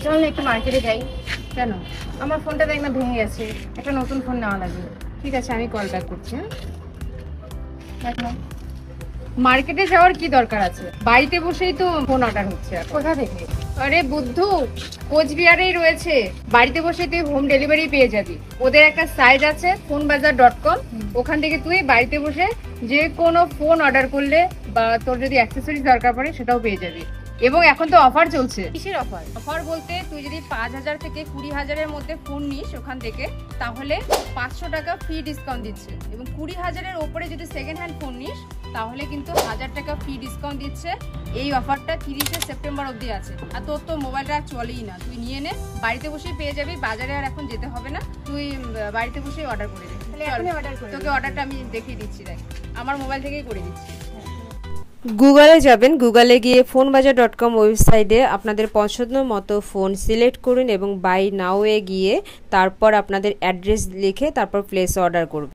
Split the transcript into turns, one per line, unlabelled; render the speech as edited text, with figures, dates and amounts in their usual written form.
চল না একটু মার্কেটে যাই। কেন? আমার ফোনটা দেখ না ভেঙে গেছে, একটা নতুন ফোন নেওয়া লাগবে। ঠিক আছে, আমি কল ব্যাক করছি। হ্যাঁ, মার্কেটে যাওয়ার কি দরকার আছে? বাড়িতে বসেই তো ফোন অর্ডার হচ্ছে। কোথা থেকে? আরে বুদ্ধু, কোচবিহারেই রয়েছে। বাড়িতে বসে তুই হোম ডেলিভারি পেয়ে যাবি। ওদের একটা সাইট আছে phonebazar.com, ওখান থেকে তুই বাড়িতে বসে যে কোনো ফোন অর্ডার করলে বা তোর যদি অ্যাক্সেসরিজ দরকার পড়ে সেটাও পেয়ে যাবি। এবং এখন তো অফার চলছে। কিসের অফার? অফার বলতে তুই যদি 5,000 থেকে 20,000-এর মধ্যে ফোন নিস ওখান থেকে, তাহলে 500 টাকা ফ্রি ডিসকাউন্ট দিচ্ছে। এবং 20,000-এর ওপরে যদি সেকেন্ড হ্যান্ড ফোন নিস তাহলে কিন্তু 1,000 টাকা ফ্রি ডিসকাউন্ট দিচ্ছে। এই অফারটা 30শে সেপ্টেম্বর অবধি আছে। আর তোর তো মোবাইলটা আর চলেই না, তুই নিয়ে নে, বাড়িতে বসেই পেয়ে যাবি। বাজারে আর এখন যেতে হবে না, তুই বাড়িতে বসেই অর্ডার করে দে। তোকে অর্ডারটা আমি দেখিয়ে দিচ্ছি, দেখ আমার মোবাইল থেকেই করে দিচ্ছি।
গুগলে যাবেন, গুগলে গিয়ে phonebazar.com ওয়েবসাইটে আপনাদের পছন্দ মতো ফোন সিলেক্ট করুন এবং বাই নাও এ গিয়ে তারপর আপনাদের অ্যাড্রেস লিখে তারপর প্লেস অর্ডার করুন।